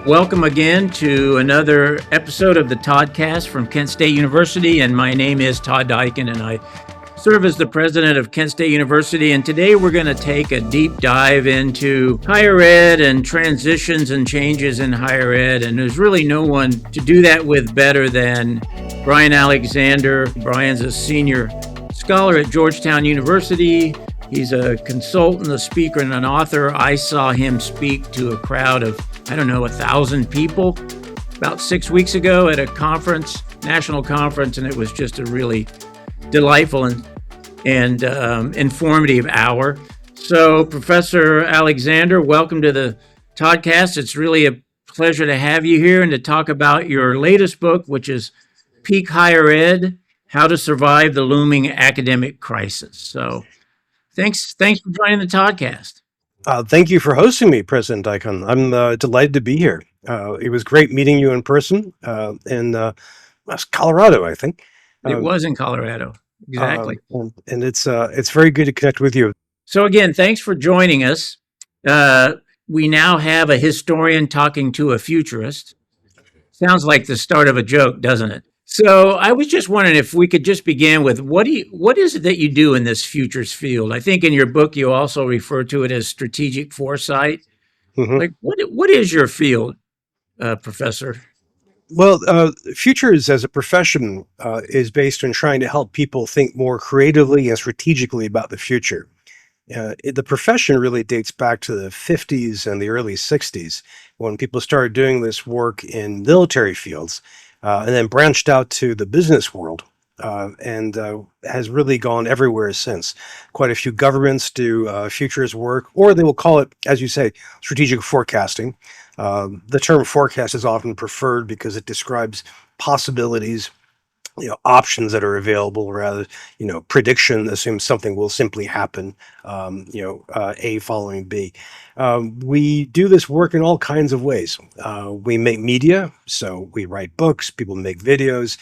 Welcome again to another episode of the ToddCast from Kent State University, and my name is Todd Diacon, and I serve as the president of Kent State University. And today we're going to take a deep dive into higher ed and transitions and changes in higher ed, and there's really no one to do that with better than Bryan Alexander. Bryan's a senior scholar at Georgetown University. He's a consultant, a speaker, and an author. I saw him speak to a crowd of 1,000 people about 6 weeks ago at a conference, national conference, and it was just a really delightful and informative hour. So, Professor Alexander, welcome to the ToddCast. It's really a pleasure to have you here and to talk about your latest book, which is Peak Higher Ed: How to Survive the Looming Academic Crisis. So, thanks for joining the ToddCast. Thank you for hosting me, President Diacon. I'm delighted to be here. It was great meeting you in person in Colorado, I think. It was in Colorado, exactly. And it's very good to connect with you. So again, thanks for joining us. We now have a historian talking to a futurist. Sounds like the start of a joke, doesn't it? So I was just wondering if we could just begin with what is it that you do in this futures field? I think in your book you also refer to it as strategic foresight. Mm-hmm. Like what is your field, Professor? Well, futures as a profession is based on trying to help people think more creatively and strategically about the future. The profession really dates back to the 50s and the early 60s when people started doing this work in military fields. And then branched out to the business world and has really gone everywhere since. Quite a few governments do futures work, or they will call it, as you say, strategic forecasting. The term forecast is often preferred because it describes possibilities, options that are available rather, prediction assumes something will simply happen, A following B. We do this work in all kinds of ways. We make media, so we write books, people make videos,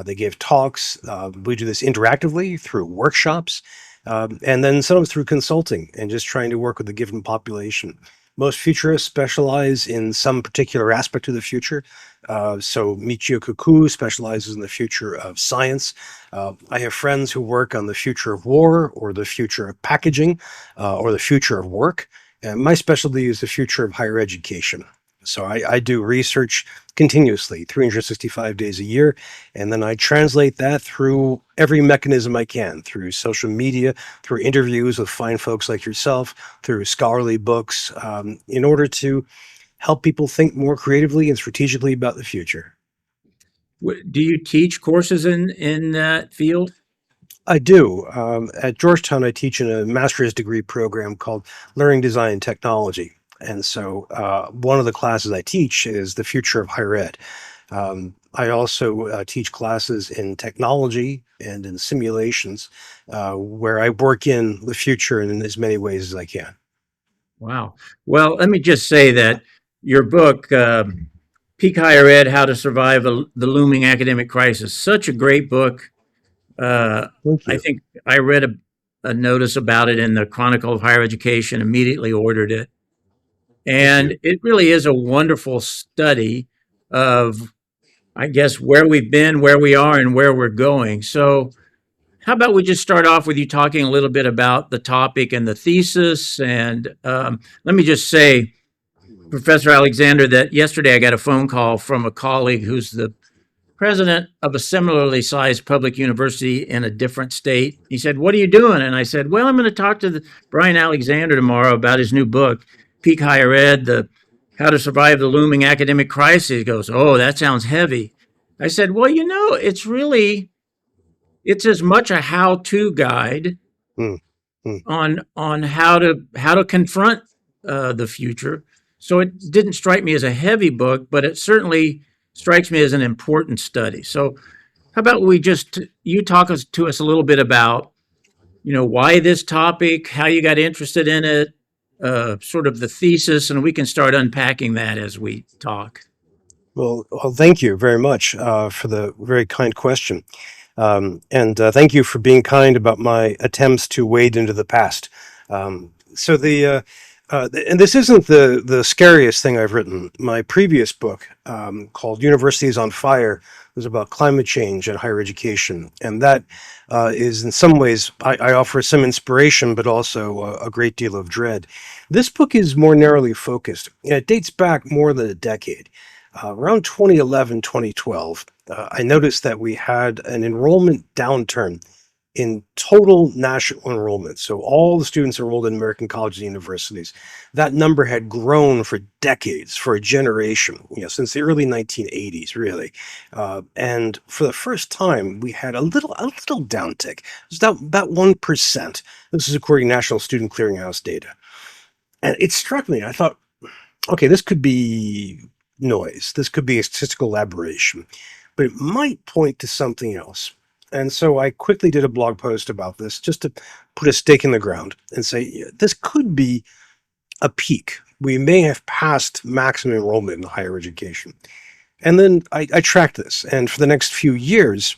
they give talks. We do this interactively through workshops, and then sometimes through consulting and just trying to work with a given population. Most futurists specialize in some particular aspect of the future. So Michio Kaku specializes in the future of science. I have friends who work on the future of war or the future of packaging or the future of work. And my specialty is the future of higher education. So I do research continuously, 365 days a year, and then I translate that through every mechanism I can, through social media, through interviews with fine folks like yourself, through scholarly books, in order to help people think more creatively and strategically about the future. Do you teach courses in that field? I do. At Georgetown, I teach in a master's degree program called Learning, Design, and Technology. And so one of the classes I teach is the future of higher ed. I also teach classes in technology and in simulations where I work in the future in as many ways as I can. Wow. Well, let me just say that your book, Peak Higher Ed: How to Survive the Looming Academic Crisis, such a great book. I think I read a notice about it in the Chronicle of Higher Education, immediately ordered it. And it really is a wonderful study of, I guess, where we've been, where we are, and where we're going. So how about we just start off with you talking a little bit about the topic and the thesis. And let me just say, Professor Alexander, that yesterday I got a phone call from a colleague who's the president of a similarly sized public university in a different state. He said, "What are you doing?" And I said, "Well, I'm going to talk to Bryan Alexander tomorrow about his new book, Peak Higher Ed: How to Survive the Looming Academic Crisis." He goes, "Oh, that sounds heavy." I said, "Well, it's as much a how-to guide on how to confront the future. So it didn't strike me as a heavy book, but it certainly strikes me as an important study. So how about you talk to us a little bit about, why this topic, how you got interested in it, sort of the thesis, and we can start unpacking that as we talk. Well, thank you very much for the very kind question. And thank you for being kind about my attempts to wade into the past. So And this isn't the scariest thing I've written. My previous book, called Universities on Fire, was about climate change and higher education. And that is, in some ways, I offer some inspiration, but also a great deal of dread. This book is more narrowly focused. And it dates back more than a decade. Around 2011, 2012, I noticed that we had an enrollment downturn in total national enrollment. So all the students enrolled in American colleges and universities, that number had grown for decades, for a generation, since the early 1980s, really. And for the first time, we had a little downtick. It was about 1%. This is according to National Student Clearinghouse data. And it struck me. I thought, okay, this could be noise. This could be a statistical aberration, but it might point to something else. And so I quickly did a blog post about this just to put a stake in the ground and say, yeah, this could be a peak. We may have passed maximum enrollment in higher education. And then I tracked this. And for the next few years,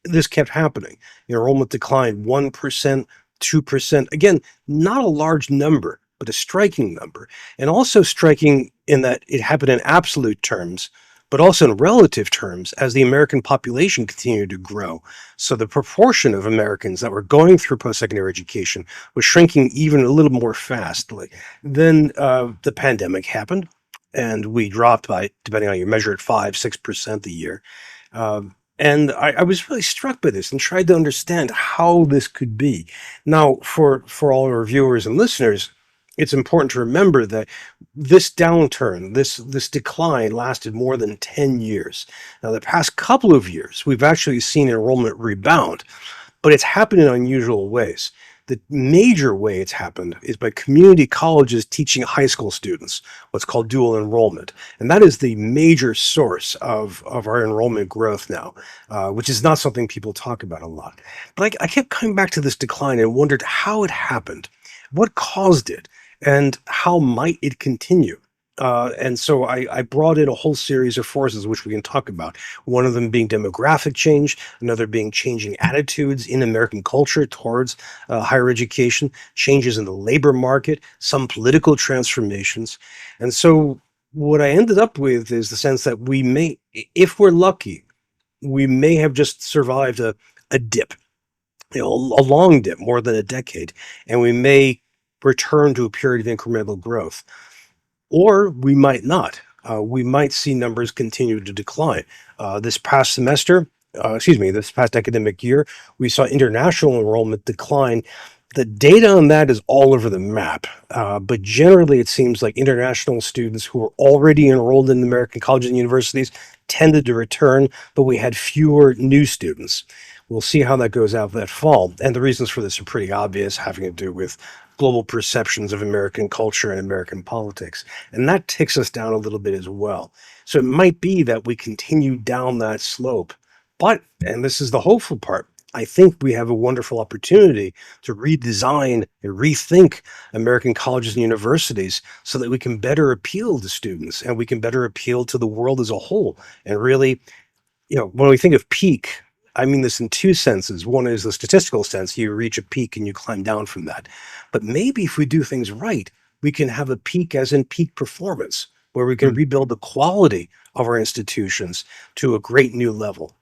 this kept happening. Enrollment declined 1%, 2%. Again, not a large number, but a striking number. And also striking in that it happened in absolute terms, but also in relative terms as the American population continued to grow. So the proportion of Americans that were going through post-secondary education was shrinking even a little more fastly. Then the pandemic happened, and we dropped by, depending on how you measure it, 5-6% a year. And I was really struck by this and tried to understand how this could be. Now, for all our viewers and listeners, it's important to remember that this downturn, this decline lasted more than 10 years. Now, the past couple of years, we've actually seen enrollment rebound, but it's happened in unusual ways. The major way it's happened is by community colleges teaching high school students what's called dual enrollment. And that is the major source of our enrollment growth now, which is not something people talk about a lot. But I kept coming back to this decline and wondered how it happened, what caused it, and how might it continue. And so I brought in a whole series of forces which we can talk about. One of them being demographic change, another being changing attitudes in American culture towards higher education, changes in the labor market, some political transformations. And so what I ended up with is the sense that we may, if we're lucky, we may have just survived a dip, a long dip, more than a decade, and we may return to a period of incremental growth. Or we might not. We might see numbers continue to decline. This past academic year, we saw international enrollment decline. The data on that is all over the map, but generally it seems like international students who were already enrolled in American colleges and universities tended to return, but we had fewer new students. We'll see how that goes out that fall. And the reasons for this are pretty obvious, having to do with global perceptions of American culture and American politics. And that takes us down a little bit as well. So it might be that we continue down that slope. But, and this is the hopeful part, I think we have a wonderful opportunity to redesign and rethink American colleges and universities so that we can better appeal to students and we can better appeal to the world as a whole. And really, when we think of peak, I mean this in two senses. One is the statistical sense. You reach a peak and you climb down from that. But maybe if we do things right, we can have a peak as in peak performance, where we can rebuild the quality of our institutions to a great new level.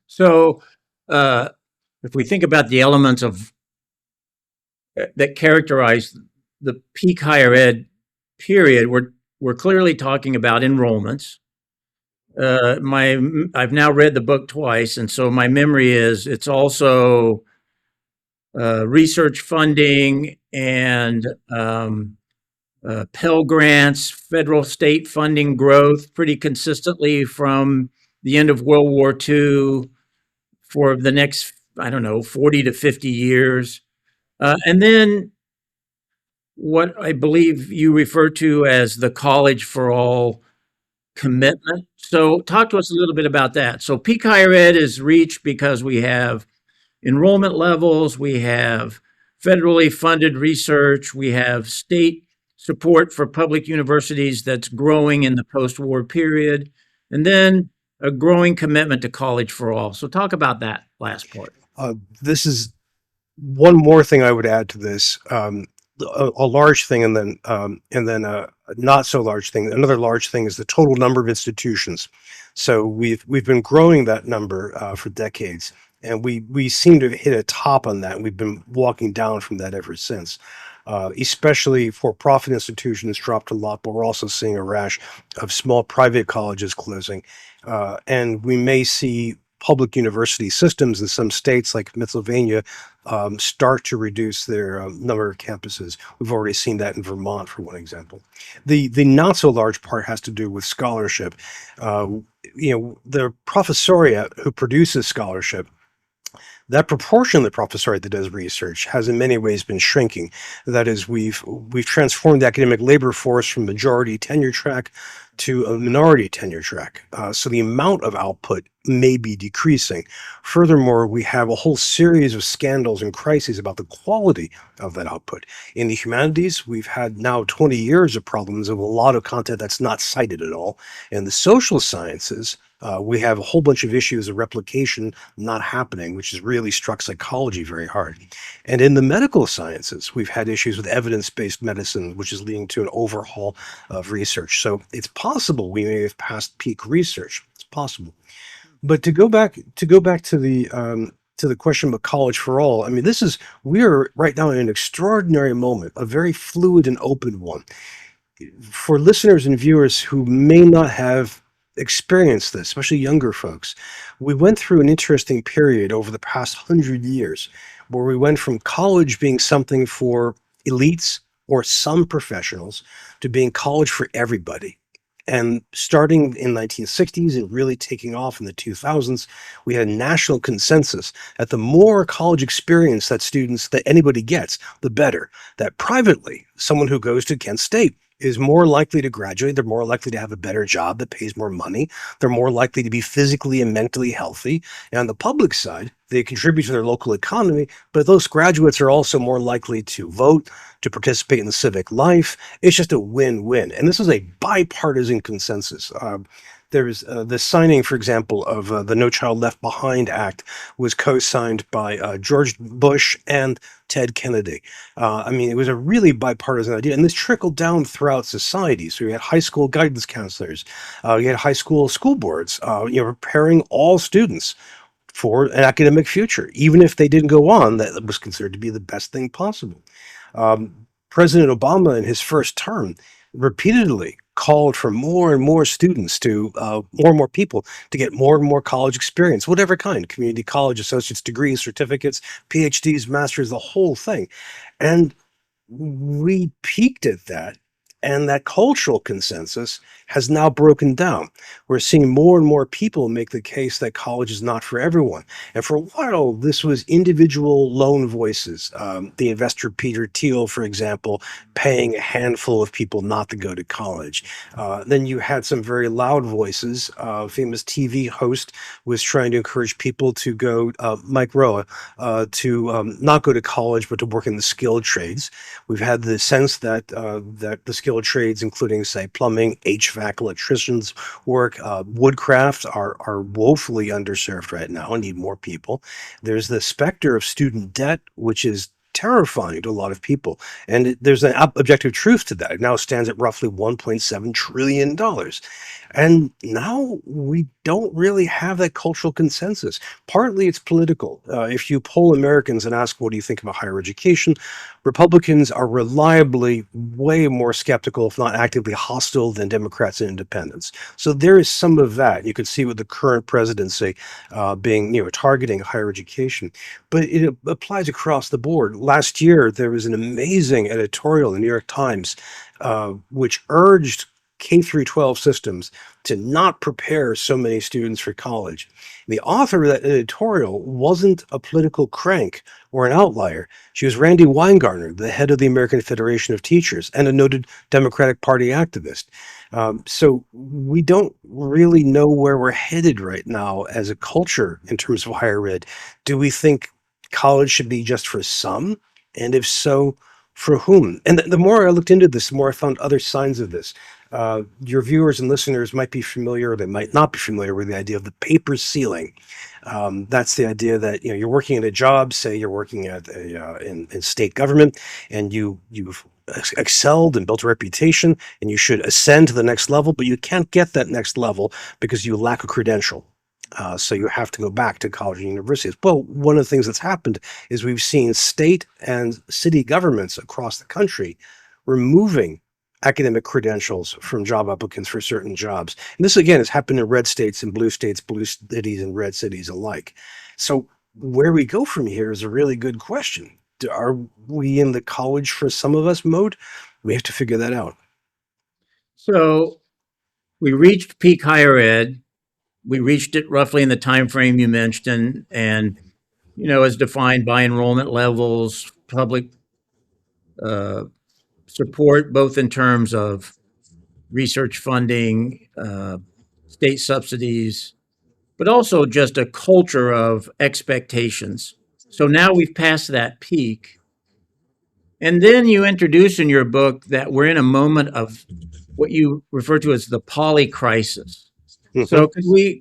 So, if we think about the elements of that characterize the peak higher ed period, we're clearly talking about enrollments. I've now read the book twice, and so my memory is it's also research funding and Pell Grants, federal state funding growth pretty consistently from the end of World War II for the next, 40 to 50 years. And then what I believe you refer to as the college for all commitment. So talk to us a little bit about that. So peak higher ed is reached because we have enrollment levels, we have federally funded research, we have state support for public universities that's growing in the post-war period, and then a growing commitment to college for all. So talk about that last part. This is one more thing I would add to this. a large thing, and then a not so large thing. Another large thing is the total number of institutions. So we've been growing that number for decades, and we seem to have hit a top on that. And we've been walking down from that ever since. Especially for-profit institutions dropped a lot, but we're also seeing a rash of small private colleges closing, and we may see public university systems in some states like Pennsylvania start to reduce their number of campuses. We've already seen that in Vermont, for one example. The not so large part has to do with scholarship. Uh, the professoriate who produces scholarship, that proportion of the professoriate that does research has in many ways been shrinking. That is, we've transformed the academic labor force from majority tenure track to a minority tenure track. So the amount of output may be decreasing. Furthermore, we have a whole series of scandals and crises about the quality of that output. In the humanities, we've had now 20 years of problems of a lot of content that's not cited at all. In the social sciences, we have a whole bunch of issues of replication not happening, which has really struck psychology very hard. And in the medical sciences, we've had issues with evidence-based medicine, which is leading to an overhaul of research. So it's possible we may have passed peak research. It's possible. But to go back to the question about college for all, I mean, we are right now in an extraordinary moment, a very fluid and open one. For listeners and viewers who may not have experienced this, especially younger folks, we went through an interesting period over the past 100 years where we went from college being something for elites or some professionals to being college for everybody. And starting in 1960s and really taking off in the 2000s, we had a national consensus that the more college experience that anybody gets, the better. That privately, someone who goes to Kent State is more likely to graduate. They're more likely to have a better job that pays more money. They're more likely to be physically and mentally healthy. And on the public side, they contribute to their local economy, but those graduates are also more likely to vote, to participate in the civic life. It's just a win-win. And this is a bipartisan consensus. There's the signing, for example, of the No Child Left Behind Act was co-signed by George Bush and Ted Kennedy. I mean, it was a really bipartisan idea, and this trickled down throughout society. So you had high school guidance counselors, you had high school boards, preparing all students for an academic future. Even if they didn't go on, that was considered to be the best thing possible. President Obama, in his first term, repeatedly called for more and more students more and more people to get more and more college experience, whatever kind, community college, associate's degrees, certificates, PhDs, masters, the whole thing. And we peaked at that. And that cultural consensus has now broken down. We're seeing more and more people make the case that college is not for everyone. And for a while, this was individual lone voices. The investor Peter Thiel, for example, paying a handful of people not to go to college. Then you had some very loud voices. A famous TV host was trying to encourage people to go, Mike Roa, to not go to college, but to work in the skilled trades. We've had the sense that the skilled trades, including, say, plumbing, HVAC, electricians work, woodcraft, are woefully underserved right now and need more people. There's the specter of student debt, which is terrifying to a lot of people. And there's an objective truth to that. It now stands at roughly $1.7 trillion. And now we don't really have that cultural consensus. Partly it's political. If you poll Americans and ask, what do you think about higher education? Republicans are reliably way more skeptical, if not actively hostile, than Democrats and independents. So there is some of that. You can see with the current presidency targeting higher education. But it applies across the board. Last year, there was an amazing editorial in the New York Times which urged K through 12 systems to not prepare so many students for college. The author of that editorial wasn't a political crank or an outlier. She was Randy Weingartner, the head of the American Federation of Teachers and a noted Democratic Party activist. So we don't really know where we're headed right now as a culture in terms of higher ed. Do we think college should be just for some? And if so, For whom? And the more I looked into this, the more I found other signs of this. Your viewers and listeners might be familiar, or they might not be familiar with the idea of the paper ceiling. That's the idea that you're working at a job. Say you're working at in state government, and you've excelled and built a reputation, and you should ascend to the next level, but you can't get that next level because you lack a credential. So you have to go back to college and universities. Well, one of the things that's happened is we've seen state and city governments across the country removing academic credentials from job applicants for certain jobs. And this, again, has happened in red states and blue cities and red cities alike. So where we go from here is a really good question. Are we in the college for some of us mode? We have to figure that out. So we reached peak higher ed. We reached it roughly in the time frame you mentioned, and as defined by enrollment levels, public uh, support, both in terms of research funding, state subsidies, but also just a culture of expectations. So now we've passed that peak. And then you introduce in your book that we're in a moment of what you refer to as the polycrisis. Mhm. So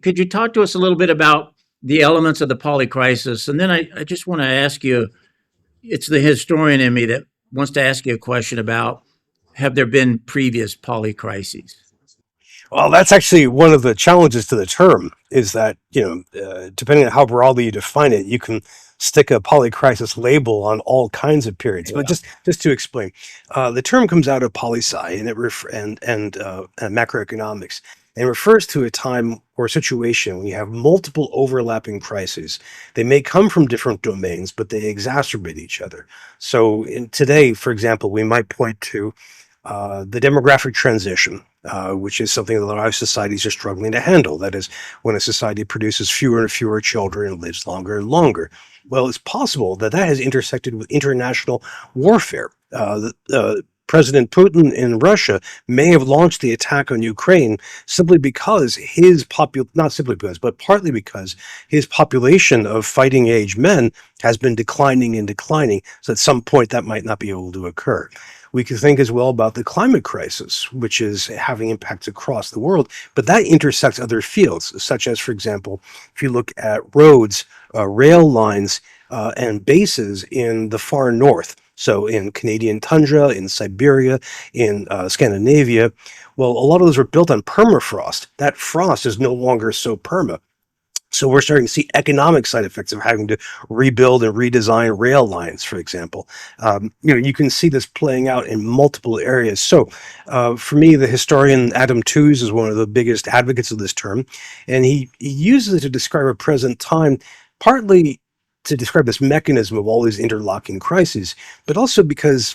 could you talk to us a little bit about the elements of the polycrisis? And then I just want to ask you, it's the historian in me that wants to ask you a question about, have there been previous polycrises? Well, that's actually one of the challenges to the term is that, depending on how broadly you define it, you can stick a polycrisis label on all kinds of periods. But Yeah. just to explain, the term comes out of poli-sci and macroeconomics and refers to a time or situation when you have multiple overlapping crises. They may come from different domains, but they exacerbate each other. So today, for example, we might point to the demographic transition, which is something that a lot of societies are struggling to handle. That is, when a society produces fewer and fewer children and lives longer and longer. Well, it's possible that that has intersected with international warfare. President Putin in Russia may have launched the attack on Ukraine simply because not simply because, but partly because his population of fighting age men has been declining and declining. So at some point that might not be able to occur. We can think as well about the climate crisis, which is having impacts across the world, but that intersects other fields, such as, for example, if you look at roads, rail lines, and bases in the far north. So in Canadian tundra, in Siberia, in Scandinavia, well, a lot of those were built on permafrost. That frost is no longer so perma. So we're starting to see economic side effects of having to rebuild and redesign rail lines, for example. You can see this playing out in multiple areas. So for me, the historian Adam Tooze is one of the biggest advocates of this term, and he uses it to describe a present time, partly to describe this mechanism of all these interlocking crises, but also because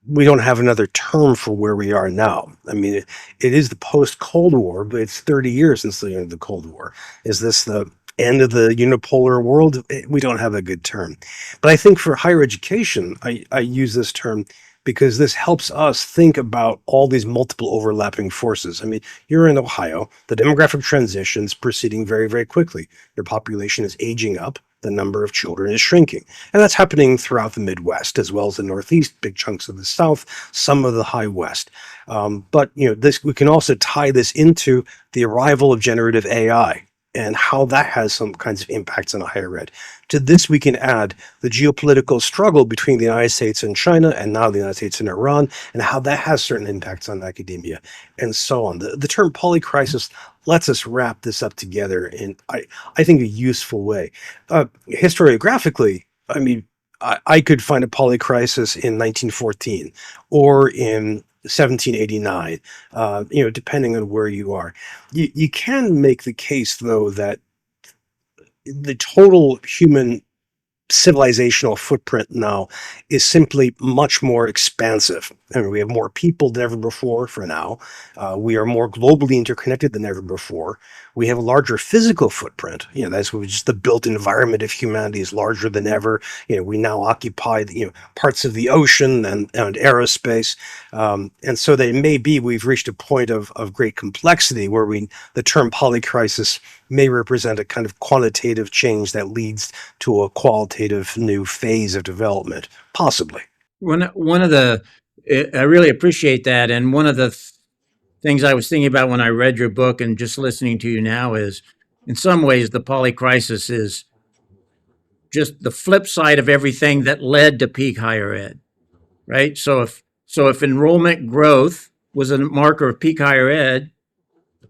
we don't have another term for where we are now. I mean, it is the post-Cold War, but it's 30 years since the end of the Cold War. Is this the end of the unipolar world? We don't have a good term. But I think for higher education, I use this term because this helps us think about all these multiple overlapping forces. I mean, you're in Ohio, the demographic transition is proceeding very, very quickly. Your population is aging up. The number of children is shrinking. And that's happening throughout the Midwest, as well as the Northeast, big chunks of the South, some of the High West. But we can also tie this into the arrival of generative AI and how that has some kinds of impacts on higher ed. To this, we can add the geopolitical struggle between the United States and China, and now the United States and Iran, and how that has certain impacts on academia, and so on. The term polycrisis lets us wrap this up together in, I think, a useful way. Historiographically, I mean, I could find a polycrisis in 1914 or in 1789, depending on where you are. You can make the case, though, that the total human civilizational footprint now is simply much more expansive. I mean, we have more people than ever before for now. We are more globally interconnected than ever before. We have a larger physical footprint. That's just the built environment of humanity is larger than ever. We now occupy parts of the ocean and aerospace. And so they may be we've reached a point of great complexity where the term polycrisis may represent a kind of quantitative change that leads to a qualitative new phase of development, possibly. one of the I really appreciate that, and one of the things I was thinking about when I read your book and just listening to you now is, in some ways, the Polycrisis is just the flip side of everything that led to peak higher ed, right? So if enrollment growth was a marker of peak higher ed,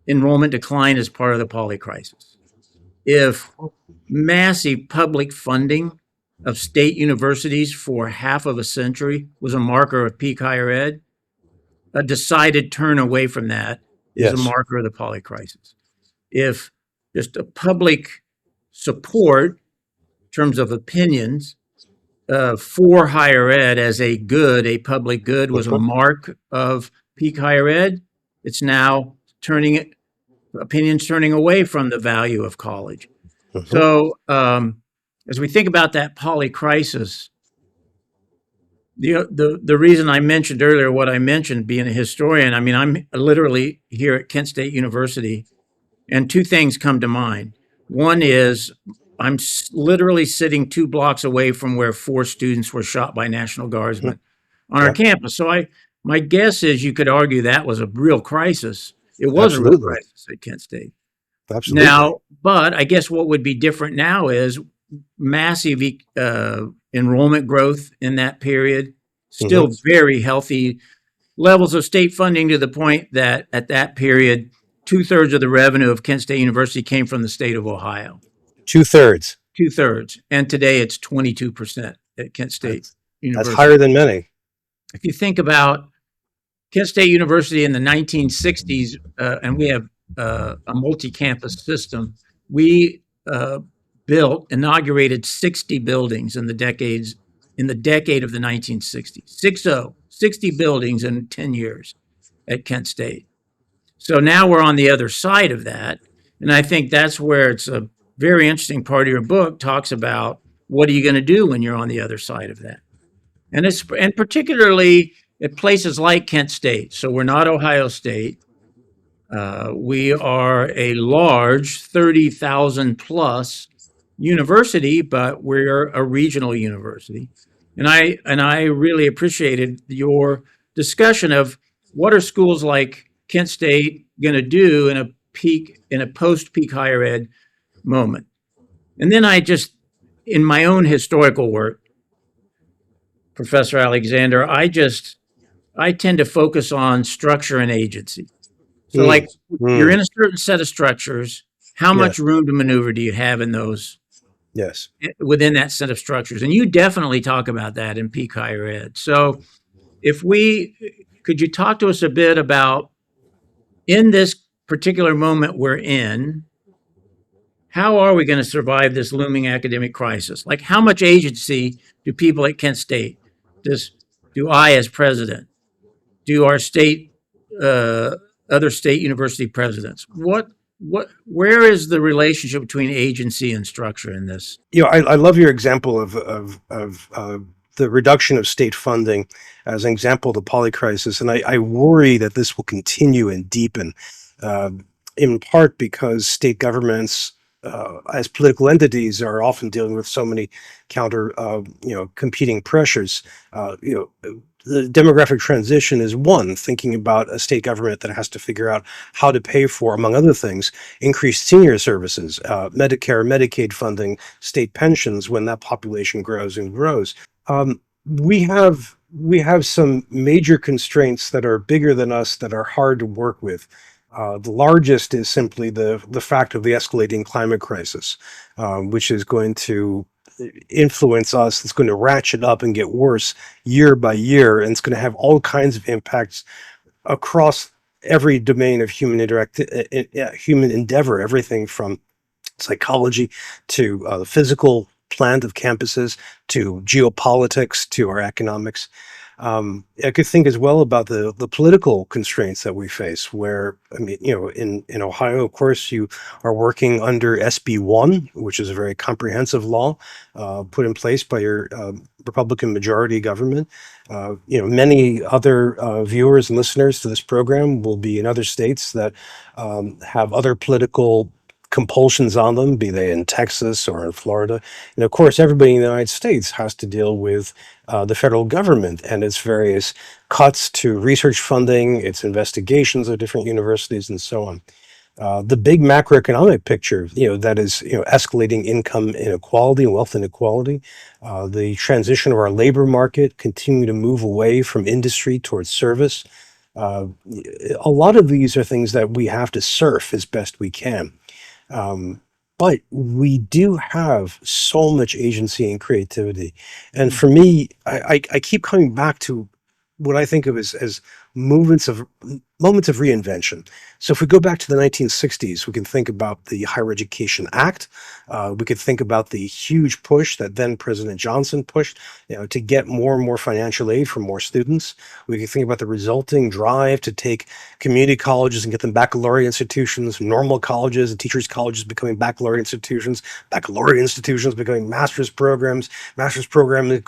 enrollment decline is part of the Polycrisis. If massive public funding of state universities for half of a century was a marker of peak higher ed, a decided turn away from that is a Yes. marker of the Polycrisis. If just a public support in terms of opinions for higher ed as a good, a public good, was a Mhm. mark of peak higher ed, it's now opinions turning away from the value of college. Mhm. So as we think about that polycrisis, the reason I mentioned earlier what I mentioned, being a historian, I mean, I'm literally here at Kent State University, and two things come to mind. One is I'm literally sitting 2 blocks away from where 4 students were shot by National Guardsmen on our Yeah, campus. So my guess is you could argue that was a real crisis. It was a real absolutely. crisis at Kent State. Absolutely. Now, but I guess what would be different now is massive enrollment growth in that period, Hmm. still very healthy levels of state funding to the point that at that period, 2/3 of the revenue of Kent State University came from the state of Ohio. 2/3. 2/3. And today it's 22% at Kent State That's University. higher than many. If you think about Kent State University in the 1960s, and we have a multi-campus system. We inaugurated 60 buildings in the decade of the 1960s. 60 buildings in 10 years at Kent State. So now we're on the other side of that, and I think that's where it's a very interesting part of your book talks about what are you going to do when you're on the other side of that, and particularly at places like Kent State. So we're not Ohio State. We are a large 30,000 plus university, but we're a regional university. And I really appreciated your discussion of what are schools like Kent State going to do in a post peak higher ed moment. And then in my own historical work, Professor Alexander, I tend to focus on structure and agency. So, Mm. like, you're Mm. in a certain set of structures. How much Yes. room to maneuver do you have in those Yes. within that set of structures? And you definitely talk about that in peak higher ed. So, if we could you talk to us a bit about in this particular moment we're in, how are we going to survive this looming academic crisis? Like, how much agency do people at Kent State, does do I as president, do our state, uh, other state university presidents? Where is the relationship between agency and structure in this? I love your example of the reduction of state funding as an example of the polycrisis, and I worry that this will continue and deepen, uh, in part because state governments, as political entities, are often dealing with so many competing pressures. The demographic transition is one, thinking about a state government that has to figure out how to pay for, among other things, increased senior services, Medicare, Medicaid funding, state pensions when that population grows and grows. We have some major constraints that are bigger than us that are hard to work with. The largest is simply the fact of the escalating climate crisis, which is going to influence us. It's going to ratchet up and get worse year by year, and it's going to have all kinds of impacts across every domain of human endeavor, everything from psychology to the physical plant of campuses to geopolitics to our economics. I could think as well about the political constraints that we face, where, I mean, in Ohio, of course, you are working under SB 1, which is a very comprehensive law put in place by your Republican majority government. Many other viewers and listeners to this program will be in other states that have other political compulsions on them, be they in Texas or in Florida. And of course, everybody in the United States has to deal with the federal government and its various cuts to research funding, its investigations of different universities, and so on. The big macroeconomic picture, that is, escalating income inequality and wealth inequality, the transition of our labor market, continue to move away from industry towards service. Uh, a lot of these are things that we have to surf as best we can. Um, but we do have so much agency and creativity. And for me, I keep coming back to what I think of as movements of moments of reinvention. So if we go back to the 1960s, we can think about the Higher Education Act. We could think about the huge push that then President Johnson pushed, to get more and more financial aid for more students. We could think about the resulting drive to take community colleges and get them baccalaureate institutions, normal colleges and teachers colleges becoming baccalaureate institutions becoming master's programs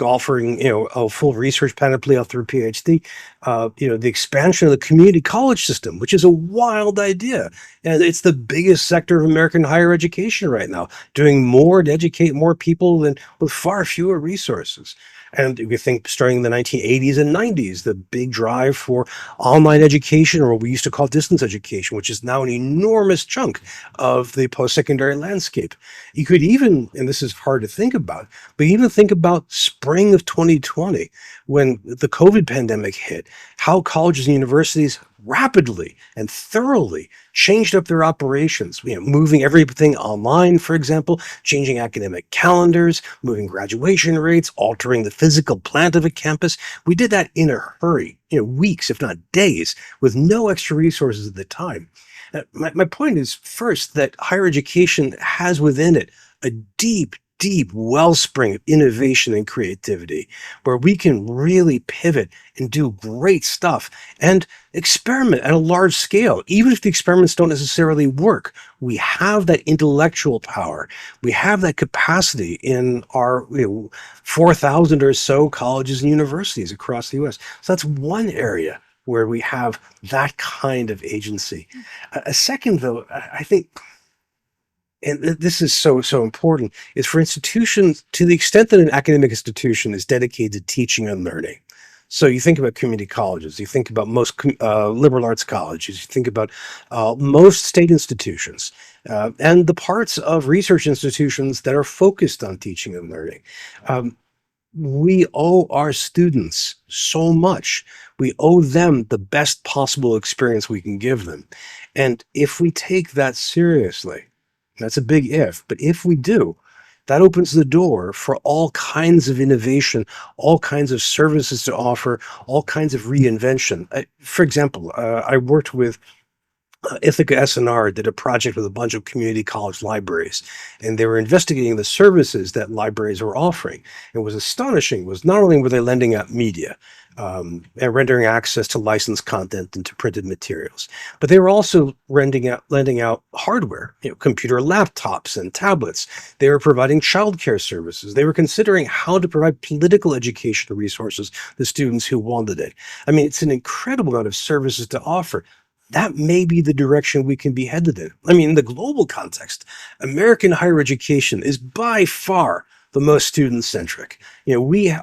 offering, a full research panoply up through PhD. The expansion of the community college system, which is a wild idea. And it's the biggest sector of American higher education right now, doing more to educate more people than with far fewer resources. And if you think starting in the 1980s and 90s, the big drive for online education, or what we used to call distance education, which is now an enormous chunk of the post-secondary landscape. You could even, and this is hard to think about, but even think about spring of 2020, when the COVID pandemic hit, how colleges and universities rapidly and thoroughly changed up their operations, moving everything online, for example, changing academic calendars, moving graduation rates, altering the physical plant of a campus. We did that in a hurry, weeks, if not days, with no extra resources at the time. My point is, first, that higher education has within it a deep wellspring of innovation and creativity, where we can really pivot and do great stuff and experiment at a large scale. Even if the experiments don't necessarily work, we have that intellectual power. We have that capacity in our 4,000 or so colleges and universities across the US. So that's one area where we have that kind of agency. A second, though, I think, and this is so important, is for institutions, to the extent that an academic institution is dedicated to teaching and learning. So you think about community colleges, you think about most liberal arts colleges, you think about most state institutions, and the parts of research institutions that are focused on teaching and learning. We owe our students so much. We owe them the best possible experience we can give them. And if we take that seriously, that's a big if, but if we do, that opens the door for all kinds of innovation, all kinds of services to offer, all kinds of reinvention. For example, I worked with Ithaca S&R, did a project with a bunch of community college libraries, and they were investigating the services that libraries were offering. It was astonishing. Was not only were they lending out media and rendering access to licensed content and to printed materials, but they were also lending out hardware, computer laptops and tablets. They were providing childcare services. They were considering how to provide political education resources to students who wanted it. I mean, it's an incredible amount of services to offer. That may be the direction we can be headed in. I mean, in the global context, American higher education is by far the most student-centric.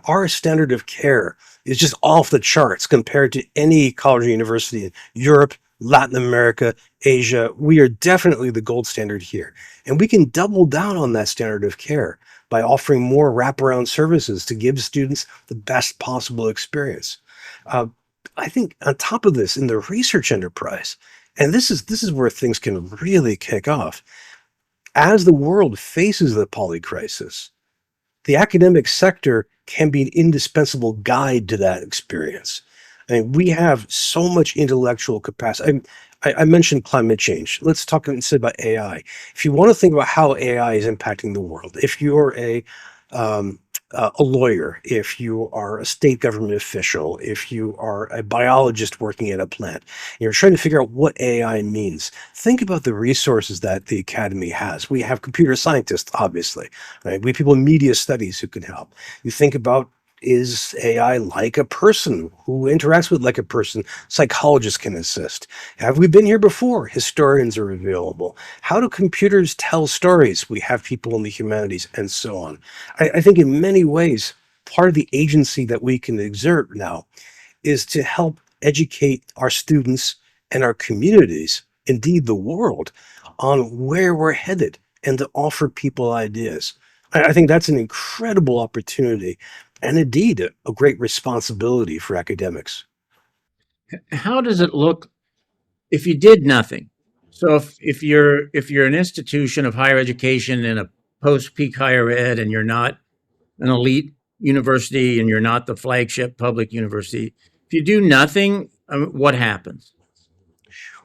Our standard of care is just off the charts compared to any college or university in Europe, Latin America, Asia. We are definitely the gold standard here. And we can double down on that standard of care by offering more wraparound services to give students the best possible experience. I think on top of this, in the research enterprise, and this is where things can really kick off, as the world faces the polycrisis, the academic sector can be an indispensable guide to that experience. I mean, we have so much intellectual capacity. I mentioned climate change. Let's talk instead about AI. If you want to think about how AI is impacting the world, if you're a lawyer, if you are a state government official, if you are a biologist working at a plant, you're trying to figure out what AI means, think about the resources that the academy has. We have computer scientists, obviously, right? We have people in media studies who can help. You think about Is AI like a person who interacts with like a person? Psychologists can assist. Have we been here before? Historians are available. How do computers tell stories? We have people in the humanities and so on. I think in many ways, part of the agency that we can exert now is to help educate our students and our communities, indeed the world, on where we're headed and to offer people ideas. I think that's an incredible opportunity and indeed a great responsibility for academics. How does it look if you did nothing? So if you're an institution of higher education in a post-peak higher ed and you're not an elite university and you're not the flagship public university, if you do nothing, what happens?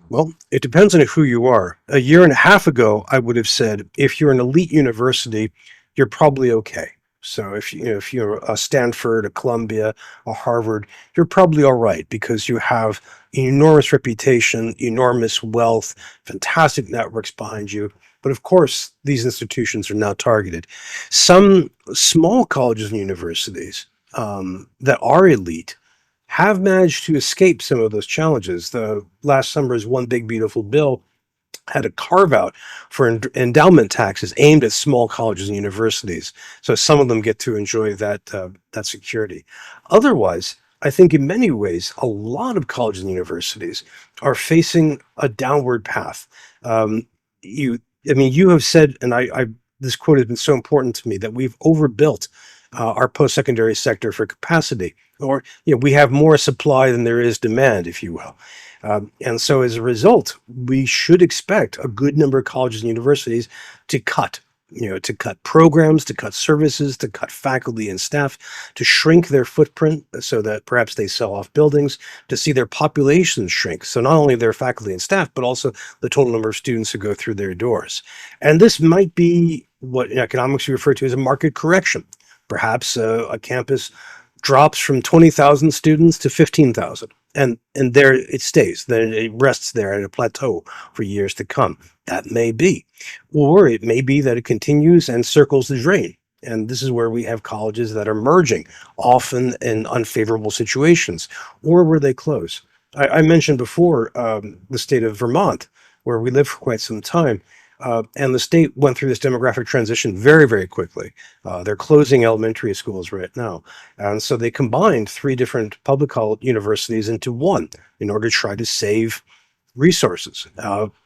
Well, it depends on who you are. A year and a half ago, I would have said if you're an elite university, you're probably okay. So if you're a Stanford, a Columbia, a Harvard, you're probably all right because you have enormous reputation, enormous wealth, fantastic networks behind you. But of course, these institutions are now targeted. Some small colleges and universities that are elite have managed to escape some of those challenges. The last summer's One Big Beautiful Bill had a carve out for endowment taxes aimed at small colleges and universities. So some of them get to enjoy that security. Otherwise, I think in many ways, a lot of colleges and universities are facing a downward path. Um, you, I mean, you have said, and I this quote has been so important to me that we've overbuilt our post-secondary sector for capacity, or we have more supply than there is demand, if you will. And so as a result, we should expect a good number of colleges and universities to cut programs, to cut services, to cut faculty and staff, to shrink their footprint so that perhaps they sell off buildings, to see their populations shrink. So not only their faculty and staff, but also the total number of students who go through their doors. And this might be what in economics we refer to as a market correction. Perhaps a campus drops from 20,000 students to 15,000. And there it stays. Then it rests there at a plateau for years to come. That may be. Or it may be that it continues and circles the drain. And this is where we have colleges that are merging, often in unfavorable situations, or where they close. I mentioned before the state of Vermont, where we lived for quite some time. And the state went through this demographic transition very, very quickly. They're closing elementary schools right now. And so they combined three different public college universities into one in order to try to save resources.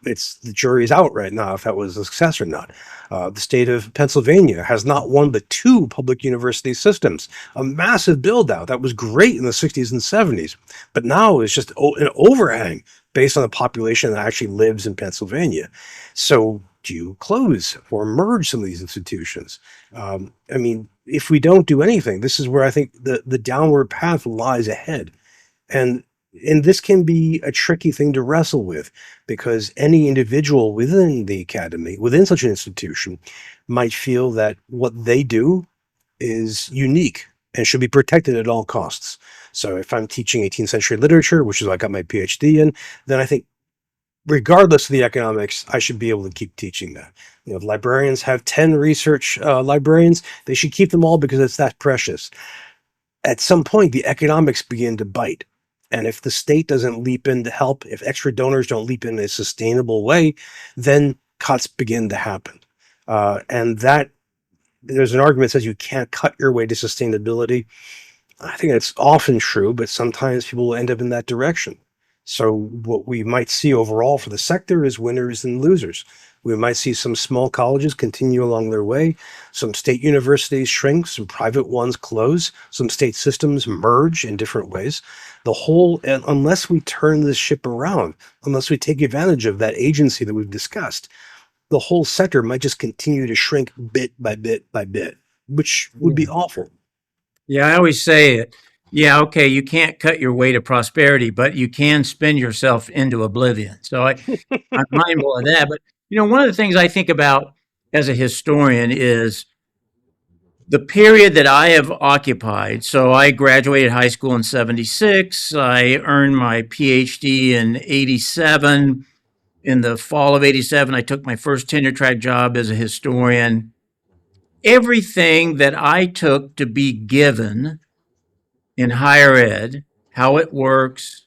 It's the jury's out right now if that was a success or not. The state of Pennsylvania has not one but two public university systems, a massive build out that was great in the 60s and 70s, but now is just an overhang based on the population that actually lives in Pennsylvania. So do you close or merge some of these institutions? I mean, if we don't do anything, this is where I think the downward path lies ahead. And and this can be a tricky thing to wrestle with because any individual within the academy, within such an institution, might feel that what they do is unique and should be protected at all costs. So if I'm teaching 18th century literature, which is what I got my PhD in, then I think regardless of the economics, I should be able to keep teaching that. If librarians have 10 research librarians, they should keep them all because it's that precious. At some point, the economics begin to bite. And if the state doesn't leap in to help, if extra donors don't leap in a sustainable way, then cuts begin to happen. And that there's an argument that says you can't cut your way to sustainability. I think that's often true, but sometimes people will end up in that direction. So what we might see overall for the sector is winners and losers. We might see some small colleges continue along their way, some state universities shrink, some private ones close, some state systems merge in different ways. And unless we turn this ship around, unless we take advantage of that agency that we've discussed, the whole sector might just continue to shrink bit by bit by bit, which would be awful. Yeah, I always say it. Yeah, okay, you can't cut your way to prosperity, but you can spin yourself into oblivion. I'm mindful of that. But one of the things I think about as a historian is the period that I have occupied. So I graduated high school in 76. I earned my PhD in 87. In the fall of 87, I took my first tenure track job as a historian. Everything that I took to be given in higher ed, how it works,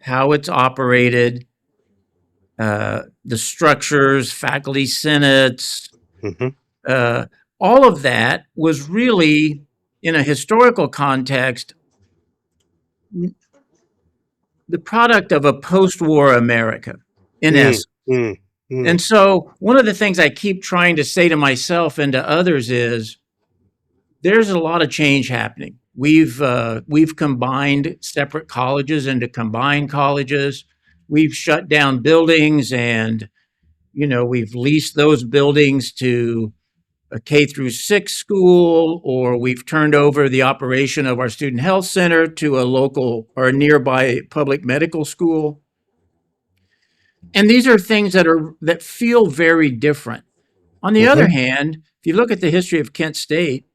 how it's operated, the structures, faculty senates, Hmm. uh, all of that was really, in a historical context, the product of a post-war America, in Mm, essence. mm, mm. And so, one of the things I keep trying to say to myself and to others is, there's a lot of change happening. We've combined separate colleges into combined colleges. We've shut down buildings, and we've leased those buildings to a K through 6 school, or we've turned over the operation of our student health center to a local or a nearby public medical school. And these are things that feel very different. On the other Hmm. hand, if you look at the history of Kent State,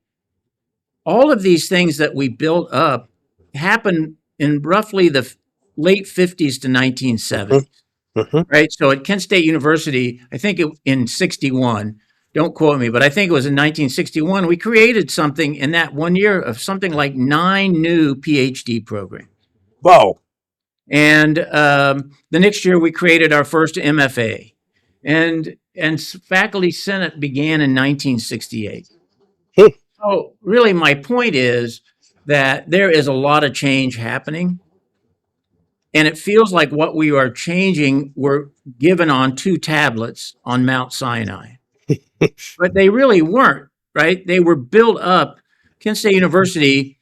all of these things that we built up happened in roughly the late 50s to Hmm. 1970s, Hmm. right? So at Kent State University, I think in 61, don't quote me, but I think it was in 1961, we created something in that 1 year of something like 9 new PhD programs. Wow. And the next year, we created our first MFA. And faculty senate began in 1968. Hmm. So really, my point is that there is a lot of change happening, and it feels like what we are changing were given on 2 tablets on Mount Sinai, but they really weren't, right? They were built up. Kent State University,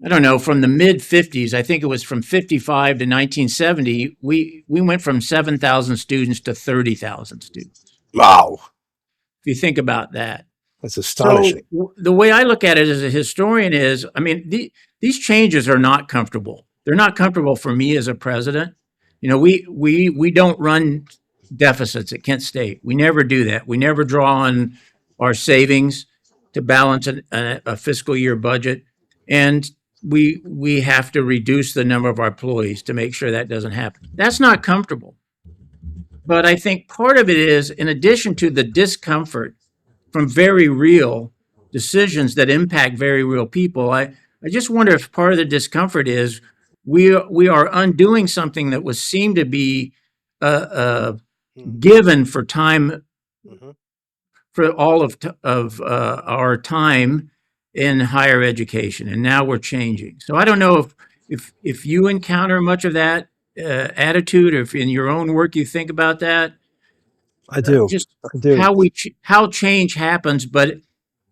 I don't know, from the mid 50s, I think it was from 55 to 1970, we went from 7,000 students to 30,000 students. Wow. If you think about that. That's So astonishing. the way I look at it as a historian is, I mean, these changes are not comfortable. They're not comfortable for me as a president. We don't run deficits at Kent State. We never do that. We never draw on our savings to balance a fiscal year budget, and we have to reduce the number of our employees to make sure that doesn't happen. That's not comfortable. But I think part of it is, in addition to the discomfort from very real decisions that impact very real people. I just wonder if part of the discomfort is we are undoing something that was seemed to be Hmm. given for time, Mhm. for all of our time in higher education, and now we're changing. So I don't know if you encounter much of that attitude, or if in your own work you think about that, I do. just I do. how change happens, but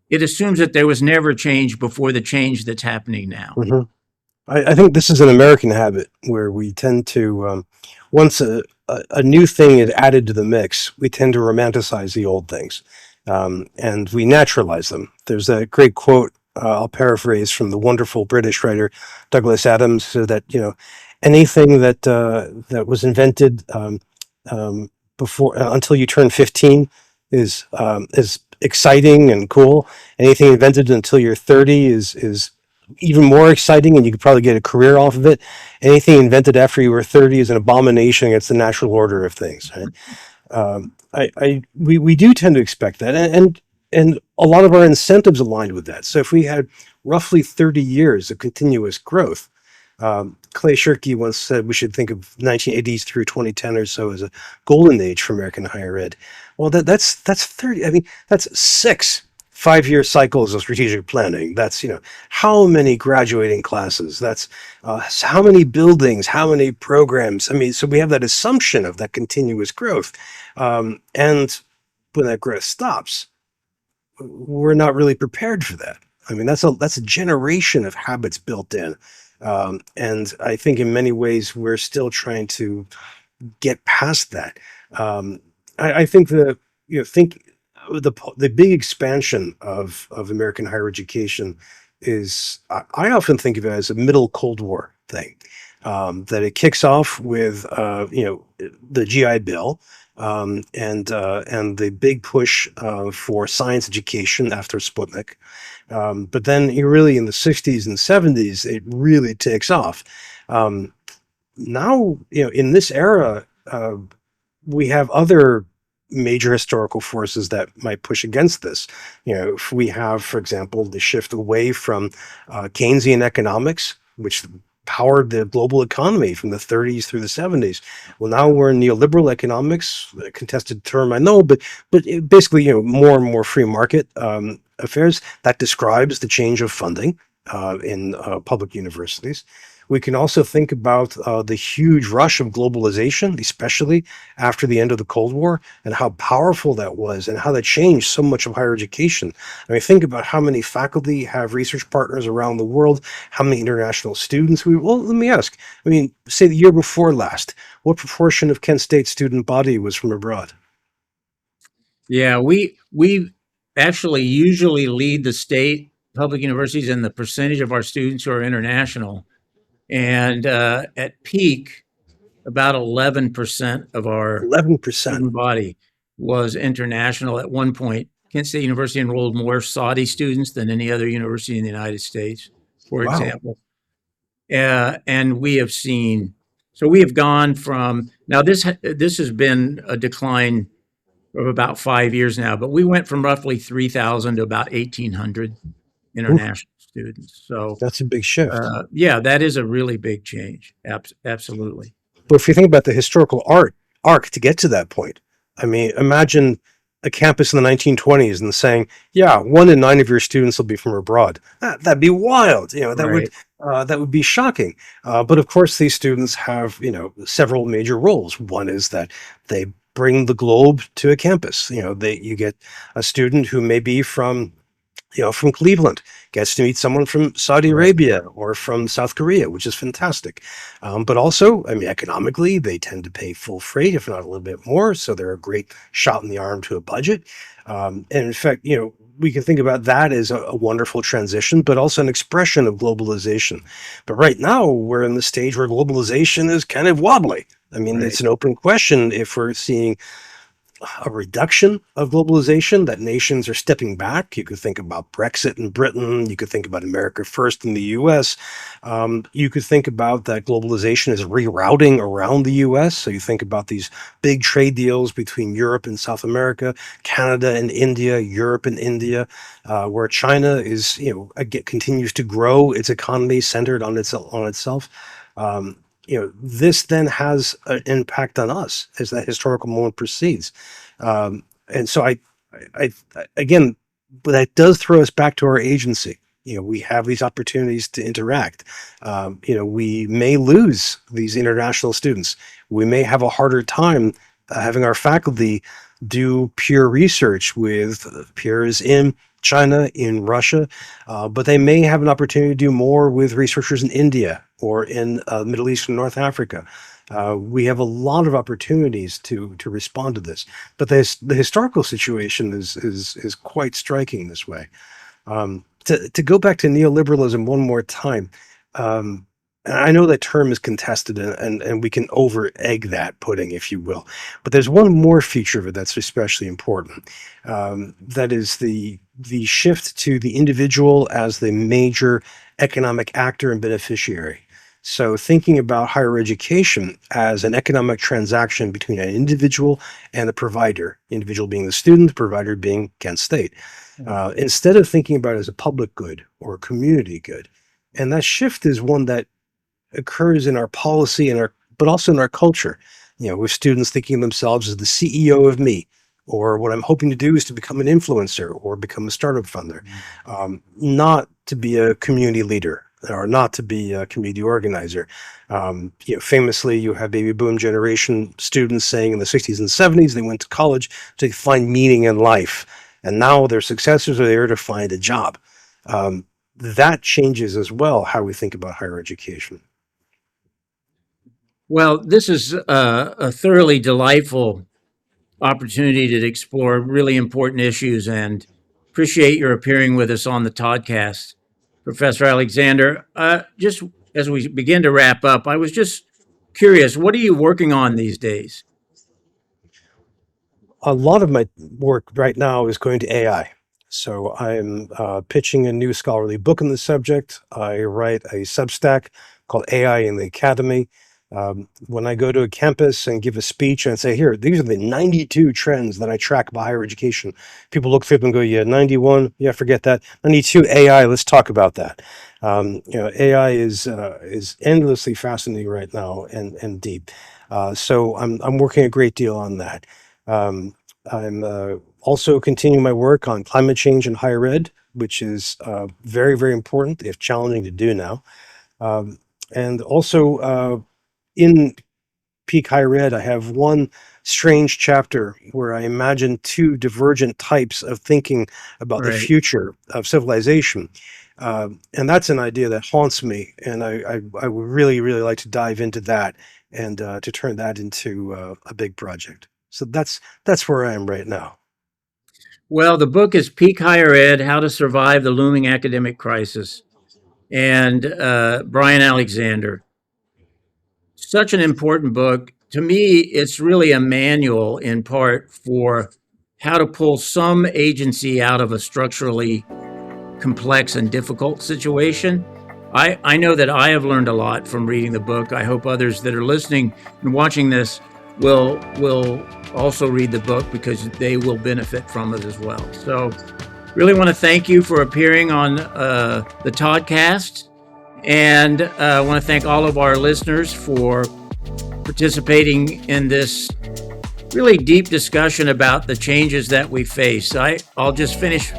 it assumes that there was never change before the change that's happening now. Hmm. I think this is an American habit where we tend to, once a new thing is added to the mix, we tend to romanticize the old things, and we naturalize them. There's a great quote, I'll paraphrase, from the wonderful British writer Douglas Adams, so that anything that was invented before until you turn 15 is exciting and cool. Anything invented until you're 30 is even more exciting, and you could probably get a career off of it. Anything invented after you were 30 is an abomination against the natural order of things. Right? We do tend to expect that, and a lot of our incentives aligned with that. So if we had roughly 30 years of continuous growth, Clay Shirky once said we should think of 1980s through 2010 or so as a golden age for American higher ed. Well, that's 30. I mean, that's 6 5-year cycles of strategic planning. That's how many graduating classes. That's how many buildings, how many programs. I mean, so we have that assumption of that continuous growth, and when that growth stops, we're not really prepared for that. I mean, that's a generation of habits built in, and I think in many ways we're still trying to get past that. I think the big expansion of American higher education is I often think of it as a middle Cold War thing. That it kicks off with the GI Bill, and the big push for science education after Sputnik. But then you're really in the 60s and 70s, it really takes off. Now, in this era, we have other major historical forces that might push against this. If we have, for example, the shift away from Keynesian economics which powered the global economy from the 30s through the 70s. Well, now we're in neoliberal economics, a contested term, I know, but basically, more and more free market affairs. That describes the change of funding in public universities. We can also think about the huge rush of globalization, especially after the end of the Cold War, and how powerful that was and how that changed so much of higher education. I mean, think about how many faculty have research partners around the world, how many international students well, let me ask. I mean, say the year before last, what proportion of Kent State student body was from abroad? Yeah, we actually usually lead the state public universities in the percentage of our students who are international, and at peak, about 11% of our 11%. student body was international at one point. Kent State University enrolled more Saudi students than any other university in the United States, for Wow. example. And we have seen, so we have gone from, now this has been a decline of about 5 years now, but we went from roughly 3,000 to about 1,800 Oof, international students. So, that's a big shift. yeah, that is a really big change. Absolutely. But if you think about the historical arc to get to that point, I mean, imagine a campus in the 1920s and saying, "Yeah, 1 in 9 of your students will be from abroad." That'd be wild. Right. That would be shocking. But of course, these students have several major roles. One is that they bring the globe to a campus. You get a student who may be from Cleveland, gets to meet someone from Saudi Right. Arabia or from South Korea, which is fantastic. But also, I mean, economically, they tend to pay full freight, if not a little bit more. So they're a great shot in the arm to a budget. And in fact, we can think about that as a wonderful transition, but also an expression of globalization. But right now, we're in the stage where globalization is kind of wobbly. I mean, Right. it's an open question if we're seeing a reduction of globalization, that nations are stepping back. You could think about Brexit in Britain. You could think about America First in the US. You could think about that globalization is rerouting around the US. So you think about these big trade deals between Europe and South America, Canada and India, Europe and India, where China is, again, continues to grow its economy centered on itself. This then has an impact on us as that historical moment proceeds. And so again, but that does throw us back to our agency. We have these opportunities to interact. We may lose these international students. We may have a harder time having our faculty do peer research with peers in China, in Russia, but they may have an opportunity to do more with researchers in India or in Middle East and North Africa. We have a lot of opportunities to respond to this, but the historical situation is quite striking this way. To go back to neoliberalism one more time, and I know that term is contested, and we can over egg that pudding, if you will. But there's one more feature of it that's especially important. That is the shift to the individual as the major economic actor and beneficiary. So thinking about higher education as an economic transaction between an individual and a provider, individual being the student, provider being Kent State, instead of thinking about it as a public good or a community good. And that shift is one that occurs in our policy and but also in our culture. With students thinking of themselves as the CEO of me, or what I'm hoping to do is to become an influencer or become a startup funder, not to be a community leader or not to be a community organizer. Famously, you have baby boom generation students saying in the 60s and 70s they went to college to find meaning in life, and now their successors are there to find a job. That changes as well how we think about higher education. Well, this is a thoroughly delightful opportunity to explore really important issues and appreciate your appearing with us on the ToddCast, Professor Alexander. Just as we begin to wrap up, I was just curious, what are you working on these days? A lot of my work right now is going to AI. So I'm pitching a new scholarly book on the subject. I write a Substack called AI in the Academy. When I go to a campus and give a speech and say, here, these are the 92 trends that I track by higher education, people look through them and go, yeah, 91, yeah, forget that. 92, AI, let's talk about that. AI is endlessly fascinating right now and deep. So I'm working a great deal on that. I'm also continuing my work on climate change in higher ed, which is very, very important, if challenging to do now. And also in peak higher ed, I have one strange chapter where I imagine two divergent types of thinking about the Right. future of civilization. And that's an idea that haunts me. And I would really, really like to dive into that and to turn that into a big project. So that's where I am right now. Well, the book is Peak Higher Ed: How to Survive the Looming Academic Crisis, and Bryan Alexander. Such an important book. To me, it's really a manual in part for how to pull some agency out of a structurally complex and difficult situation. I know that I have learned a lot from reading the book. I hope others that are listening and watching this will also read the book because they will benefit from it as well. So really want to thank you for appearing on the ToddCast, and I want to thank all of our listeners for participating in this really deep discussion about the changes that we face. I'll just finish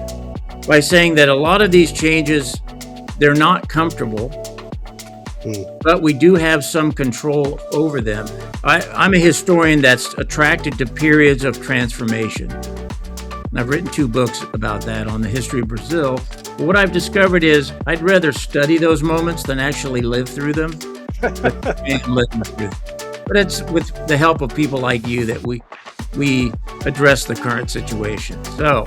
by saying that a lot of these changes, they're not comfortable, but we do have some control over them. I'm a historian that's attracted to periods of transformation. And I've written 2 books about that on the history of Brazil. But what I've discovered is I'd rather study those moments than actually live through them. But it's with the help of people like you that we address the current situation. So,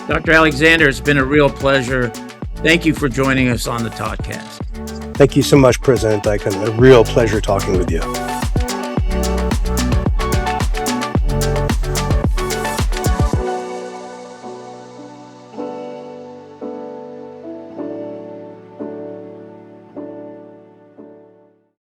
Dr. Alexander, it's been a real pleasure. Thank you for joining us on the ToddCast. Thank you so much, President Diacon. A real pleasure talking with you.